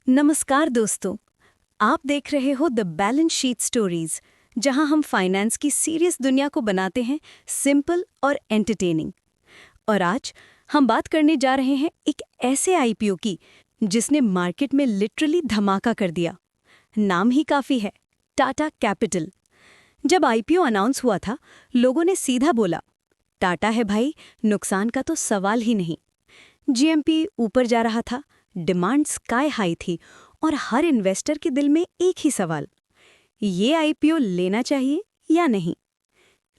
नमस्कार दोस्तों, आप देख रहे हो द बैलेंस शीट स्टोरीज, जहां हम फाइनेंस की सीरियस दुनिया को बनाते हैं सिंपल और एंटरटेनिंग। और आज हम बात करने जा रहे हैं एक ऐसे आईपीओ की जिसने मार्केट में लिटरली धमाका कर दिया। नाम ही काफी है, टाटा कैपिटल। जब आईपीओ अनाउंस हुआ था, लोगों ने सीधा बोला, टाटा है भाई, नुकसान का तो सवाल ही नहीं। जीएमपी ऊपर जा रहा था, डिमांड स्काई हाई थी और हर इन्वेस्टर के दिल में एक ही सवाल, ये आईपीओ लेना चाहिए या नहीं।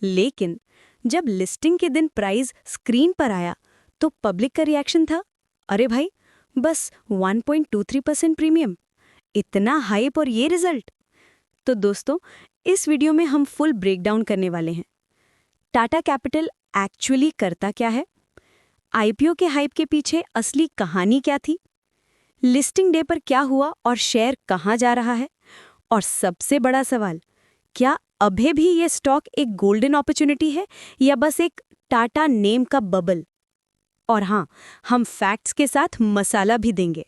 लेकिन जब लिस्टिंग के दिन प्राइस स्क्रीन पर आया तो पब्लिक का रिएक्शन था, अरे भाई, बस 1.23% प्रीमियम, इतना हाइप और ये रिजल्ट। तो दोस्तों, इस वीडियो में हम फुल ब्रेकडाउन करने वाले हैं। टाटा कैपिटल एक्चुअली करता क्या है, आईपीओ के हाइप के पीछे असली कहानी क्या थी, लिस्टिंग डे पर क्या हुआ और शेयर कहां जा रहा है, और सबसे बड़ा सवाल, क्या अभी भी ये स्टॉक एक गोल्डन अपॉर्चुनिटी है या बस एक टाटा नेम का बबल। और हाँ, हम फैक्ट्स के साथ मसाला भी देंगे,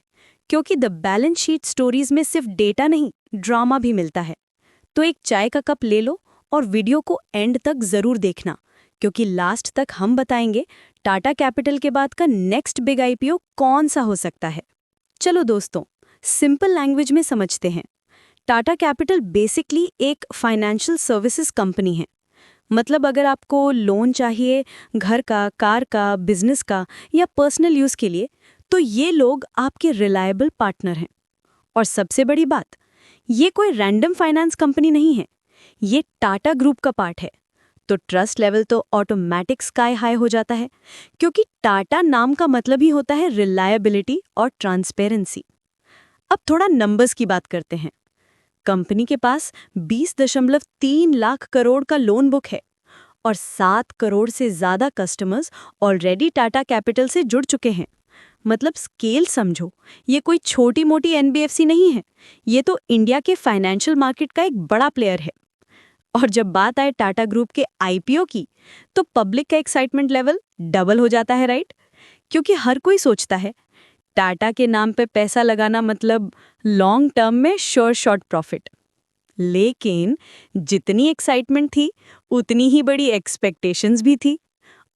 क्योंकि द बैलेंस शीट स्टोरीज में सिर्फ डेटा नहीं, ड्रामा भी मिलता है। तो एक चाय का कप ले लो और वीडियो को एंड तक जरूर देखना, क्योंकि लास्ट तक हम बताएंगे टाटा कैपिटल के बाद का नेक्स्ट बिग आईपीओ कौन सा हो सकता है। चलो दोस्तों, सिंपल लैंग्वेज में समझते हैं। टाटा कैपिटल बेसिकली एक फाइनेंशियल सर्विसेज कंपनी है। मतलब अगर आपको लोन चाहिए, घर का, कार का, बिजनेस का या पर्सनल यूज के लिए, तो ये लोग आपके रिलायबल पार्टनर हैं। और सबसे बड़ी बात, ये कोई रैंडम फाइनेंस कंपनी नहीं है, ये टाटा ग्रुप का पार्ट है। तो ट्रस्ट लेवल तो ऑटोमेटिक स्काई हाई हो जाता है, क्योंकि टाटा नाम का मतलब ही होता है रिलायबिलिटी और ट्रांसपेरेंसी। अब थोड़ा नंबर्स की बात करते हैं। कंपनी के पास 20.3 लाख करोड़ का लोन बुक है और 7 करोड़ से ज्यादा कस्टमर्स ऑलरेडी टाटा कैपिटल से जुड़ चुके हैं। मतलब स्केल समझो, ये कोई छोटी मोटी एनबीएफसी नहीं है, ये तो इंडिया के फाइनेंशियल मार्केट का एक बड़ा प्लेयर है। और जब बात आए टाटा ग्रुप के आईपीओ की, तो पब्लिक का एक्साइटमेंट लेवल डबल हो जाता है, राइट? क्योंकि हर कोई सोचता है टाटा के नाम पे पैसा लगाना मतलब लॉन्ग टर्म में श्योर शॉर्ट प्रॉफिट। लेकिन जितनी एक्साइटमेंट थी, उतनी ही बड़ी एक्सपेक्टेशंस भी थी।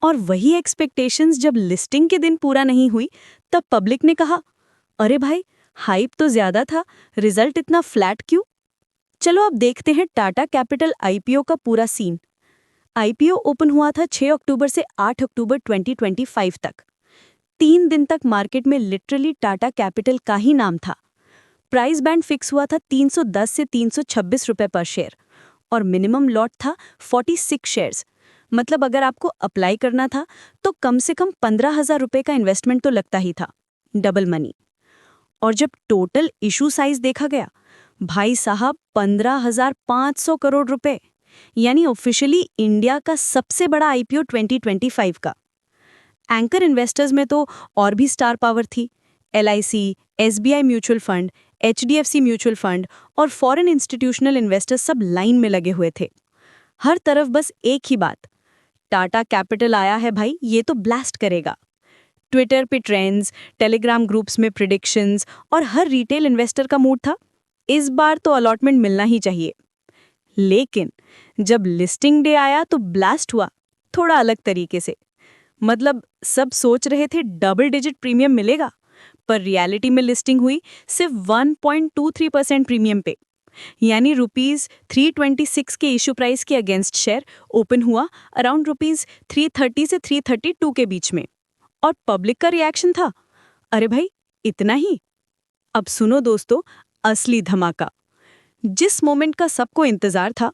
और वही एक्सपेक्टेशंस जब लिस्टिंग के दिन पूरा नहीं हुई, तब पब्लिक ने कहा, अरे भाई, हाइप तो ज्यादा था, रिजल्ट इतना फ्लैट क्यों। चलो अब देखते हैं टाटा कैपिटल आईपीओ का पूरा सीन। आईपीओ ओपन हुआ था 6 अक्टूबर से 8 अक्टूबर 2025 तक। 3 दिन तक मार्केट में लिटरली टाटा कैपिटल का ही नाम था। प्राइस बैंड फिक्स हुआ था 310 से 326 रुपए पर शेयर और मिनिमम लॉट था 46 शेयर्स। मतलब अगर आपको अप्लाई करना था तो कम से कम 15,000 रुपए का इन्वेस्टमेंट तो लगता ही था, डबल मनी। और जब टोटल इशू साइज देखा गया, भाई साहब, 15,500 करोड़ रुपए, यानी ऑफिशियली इंडिया का सबसे बड़ा आईपीओ 2025 का। एंकर इन्वेस्टर्स में तो और भी स्टार पावर थी। LIC, SBI mutual fund, HDFC mutual fund और फॉरेन इंस्टीट्यूशनल इन्वेस्टर्स सब लाइन में लगे हुए थे। हर तरफ बस एक ही बात, टाटा कैपिटल आया है भाई, ये तो ब्लास्ट करेगा। ट्विटर पे ट्रेंड्स, टेलीग्राम ग्रुप्स में प्रिडिक्शंस और हर रिटेल इन्वेस्टर का मूड था, इस बार तो अलॉटमेंट मिलना ही चाहिए। लेकिन जब लिस्टिंग डे आया तो ब्लास्ट हुआ, थोड़ा अलग तरीके से। मतलब सब सोच रहे थे डबल डिजिट प्रीमियम मिलेगा, पर रियलिटी में लिस्टिंग हुई सिर्फ 1.23% प्रीमियम पे। यानी ₹326 के इशू प्राइस के अगेंस्ट शेयर ओपन हुआ अराउंड ₹330 से 332 के बीच में। और पब्लिक का रिएक्शन था, अरे भाई, इतना ही। अब सुनो दोस्तों, असली धमाका। जिस मोमेंट का सबको इंतजार था,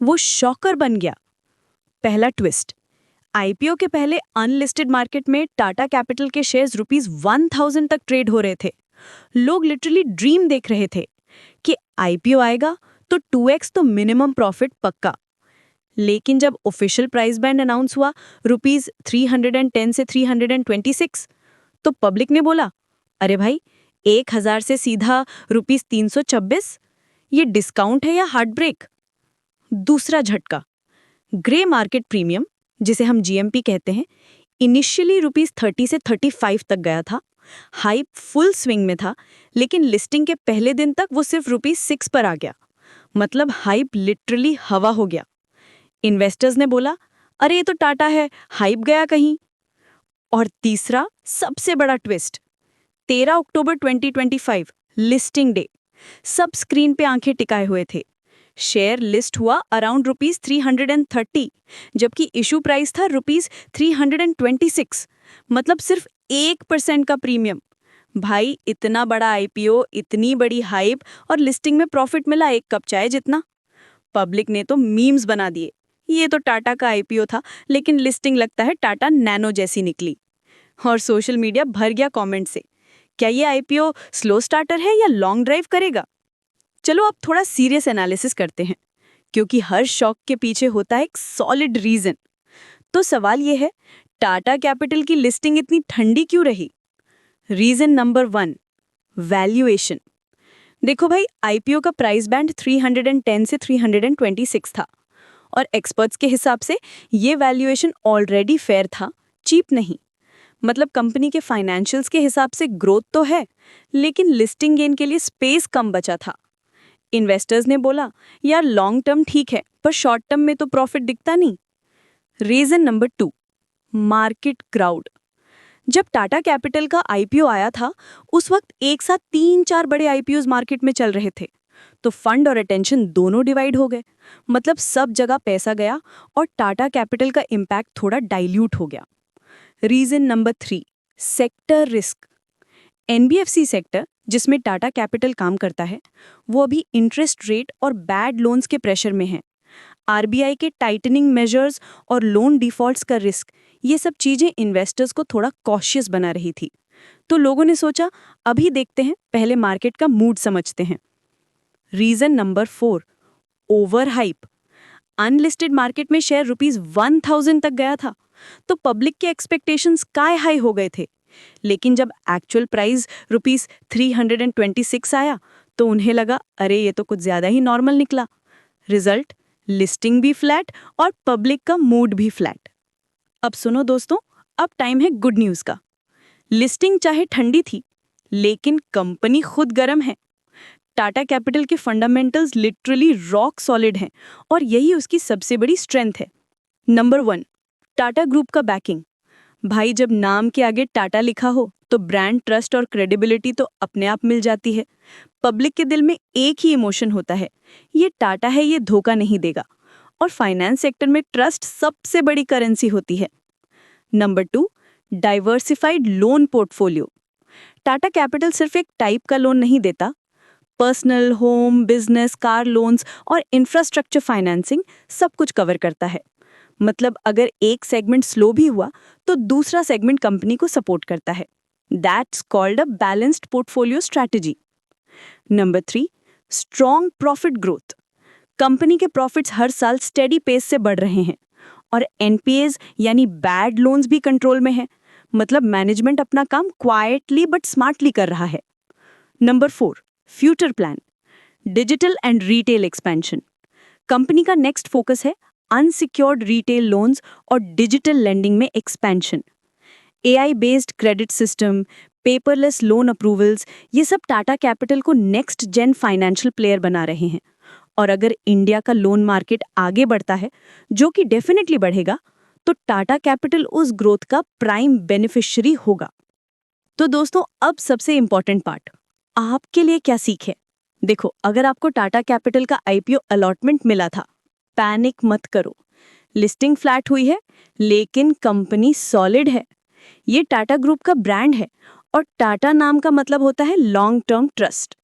वो शॉकर बन गया। पहला ट्विस्ट, आईपीओ के पहले अनलिस्टेड मार्केट में टाटा कैपिटल के शेयर्स ₹1000 तक ट्रेड हो रहे थे। लोग लिटरली ड्रीम देख रहे थे कि आईपीओ आएगा तो 2x तो मिनिमम प्रॉफिट पक्का। लेकिन जब ऑफिशियल प्राइस बैंड अनाउंस हुआ ₹310 से 326, तो पब्लिक ने बोला, अरे भाई, 1000 से सीधा ₹326, ये डिस्काउंट है या हार्ट ब्रेक। दूसरा झटका, ग्रे मार्केट प्रीमियम, जिसे हम जीएमपी कहते हैं, इनिशियली ₹30 से 35 तक गया था, हाइप फुल स्विंग में था, लेकिन लिस्टिंग के पहले दिन तक वो सिर्फ ₹6 पर आ गया। मतलब हाइप लिटरली हवा हो गया। इन्वेस्टर्स ने बोला, अरे ये तो टाटा है, हाइप गया कहीं। और तीसरा सबसे बड़ा ट्विस्ट, 13 अक्टूबर 2025 लिस्टिंग डे। सब स्क्रीन पे आंखें टिकाए हुए थे। शेयर लिस्ट हुआ अराउंड ₹330, जबकि इशू प्राइस था ₹326। मतलब सिर्फ 1% का प्रीमियम। भाई इतना बड़ा आईपीओ, इतनी बड़ी हाइप, और लिस्टिंग में प्रॉफिट मिला एक कप चाय जितना। पब्लिक ने तो मीम्स बना दिए, ये तो टाटा का आईपीओ था, लेकिन लिस्टिंग लगता है टाटा नैनो जैसी निकली। और सोशल मीडिया भर गया कमेंट से, क्या ये आईपीओ स्लो स्टार्टर है या लॉन्ग ड्राइव करेगा? चलो अब थोड़ा सीरियस एनालिसिस करते हैं, क्योंकि हर शॉक के पीछे होता है एक सॉलिड रीजन। तो सवाल ये है, टाटा कैपिटल की लिस्टिंग इतनी ठंडी क्यों रही? Reason number 1, valuation. देखो भाई, आईपीओ का प्राइस बैंड 310 से 326 था, और एक्सपर्ट्स के हिसाब से ये वैल्यूएशन ऑलरेडी फेयर था, चीप नहीं। मतलब कंपनी के फाइनेंशियल्स के हिसाब से ग्रोथ तो है, लेकिन लिस्टिंग गेन के लिए स्पेस कम बचा था। इन्वेस्टर्स ने बोला, यार लॉन्ग टर्म ठीक है, पर शॉर्ट टर्म में तो प्रॉफिट दिखता नहीं। Reason number 2, market crowd. जब टाटा कैपिटल का आईपीओ आया था, उस वक्त एक साथ 3-4 बड़े आईपीओज मार्केट में चल रहे थे, तो फंड और अटेंशन दोनों डिवाइड हो गए। मतलब सब जगह पैसा गया और टाटा कैपिटल का इम्पैक्ट थोड़ा डाइल्यूट हो गया। Reason number 3, sector risk. NBFC sector, जिसमें टाटा कैपिटल काम करता है, वो अभी इंटरेस्ट रेट और बैड लोन्स के प्रेशर में है। आरबीआई के टाइटनिंग मेजर्स और लोन डिफॉल्ट्स का रिस्क, ये सब चीजें इन्वेस्टर्स को थोड़ा कॉशियस बना रही थी। तो लोगों ने सोचा, अभी देखते हैं, पहले मार्केट का मूड समझते हैं। Reason number 4, over hype. Unlisted market में शेयर ₹1000 तक गया था, तो पब्लिक के एक्सपेक्टेशंस स्काई हाई हो गए थे। लेकिन जब एक्चुअल प्राइस ₹326 आया, तो उन्हें लगा, अरे ये तो कुछ ज्यादा ही नॉर्मल निकला। रिजल्ट, लिस्टिंग भी फ्लैट और पब्लिक का मूड भी फ्लैट। अब सुनो दोस्तों, अब टाइम है गुड न्यूज का। लिस्टिंग चाहे ठंडी थी, लेकिन कंपनी खुद गर्म है। टाटा कैपिटल के फंडामेंटल्स लिटरली रॉक सॉलिड हैं, और यही उसकी सबसे बड़ी स्ट्रेंथ है। नंबर 1, टाटा ग्रुप का बैकिंग। भाई जब नाम के आगे टाटा लिखा हो, तो ब्रांड ट्रस्ट और क्रेडिबिलिटी तो अपने आप मिल जाती है। पब्लिक के दिल में एक ही इमोशन होता है, ये टाटा है, ये धोखा नहीं देगा। और फाइनेंस सेक्टर में ट्रस्ट सबसे बड़ी करेंसी होती है। Number 2, diversified loan portfolio. Tata capital सिर्फ एक टाइप का लोन नहीं देता। Personal, home, business, car loans और इंफ्रास्ट्रक्चर फाइनेंसिंग सब कुछ कवर करता है। मतलब अगर एक सेगमेंट स्लो भी हुआ, तो दूसरा सेगमेंट कंपनी को सपोर्ट करता है। That's called a balanced portfolio strategy. Number 3, strong profit growth. Company के प्रॉफिट्स हर साल स्टेडी पेस से बढ़ रहे हैं, और एनपीएज यानी बैड लोन्स भी कंट्रोल में है। मतलब मैनेजमेंट अपना काम क्वाइटली बट स्मार्टली कर रहा है। Number 4, future plan, digital and retail expansion. Company का नेक्स्ट फोकस है अनसिक्योर्ड रिटेल लोन्स और डिजिटल लेंडिंग में expansion. AI based credit system, paperless loan approvals, ये सब टाटा कैपिटल को नेक्स्ट जेन फाइनेंशियल प्लेयर बना रहे हैं। और अगर इंडिया का लोन मार्केट आगे बढ़ता है, जो कि डेफिनेटली बढ़ेगा, तो टाटा कैपिटल उस ग्रोथ का प्राइम बेनिफिशियरी होगा। तो दोस्तों, अब सबसे इंपॉर्टेंट पार्ट, आपके लिए क्या सीख है? देखो, अगर आपको टाटा कैपिटल का आईपीओ अलॉटमेंट मिला था, पैनिक मत करो। लिस्टिंग फ्लैट हुई है, लेकिन कंपनी सॉलिड है। ये टाटा ग्रुप का ब्रांड है, और टाटा नाम का मतलब होता है लॉन्ग टर्म ट्रस्ट।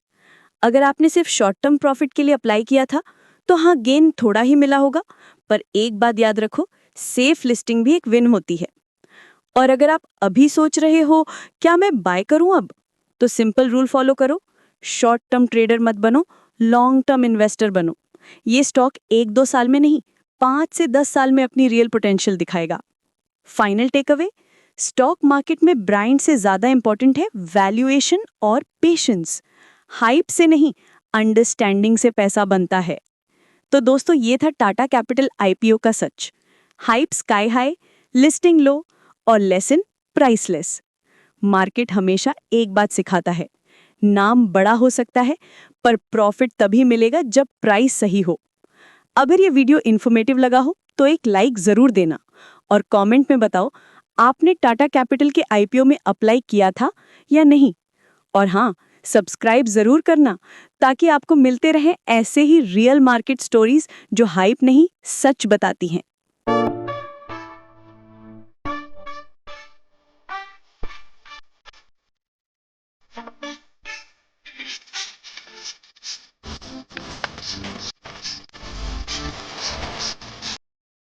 अगर आपने सिर्फ शॉर्ट टर्म प्रॉफिट के लिए अप्लाई किया था, तो हाँ, गेन थोड़ा ही मिला होगा, पर एक बात याद रखो, सेफ लिस्टिंग भी एक विन होती है। और अगर आप अभी सोच रहे हो, क्या मैं बाय करूं अब, तो सिंपल रूल फॉलो करो, शॉर्ट टर्म ट्रेडर मत बनो, लॉन्ग टर्म इन्वेस्टर बनो। ये स्टॉक 1-2 साल में नहीं, 5 से 10 साल में अपनी रियल पोटेंशियल दिखाएगा। Final take away, stock market में ब्रांड से ज्यादा इंपॉर्टेंट है वैल्यूएशन और पेशेंस। हाइप से नहीं, अंडरस्टैंडिंग से पैसा बनता है। तो दोस्तों, ये था टाटा कैपिटल आईपीओ का सच। हाइप स्काई हाई, लिस्टिंग लो, और लेसन प्राइसलेस। मार्केट हमेशा एक बात सिखाता है, नाम बड़ा हो सकता है पर प्रॉफिट तभी मिलेगा जब प्राइस सही हो। अगर ये वीडियो इन्फॉर्मेटिव लगा हो तो एक लाइक जरूर देना और कमेंट में बताओ आपने टाटा कैपिटल के आईपीओ में अप्लाई किया था या नहीं। और हाँ, सब्सक्राइब जरूर करना ताकि आपको मिलते रहे ऐसे ही रियल मार्केट स्टोरीज जो हाइप नहीं, सच बताती हैं।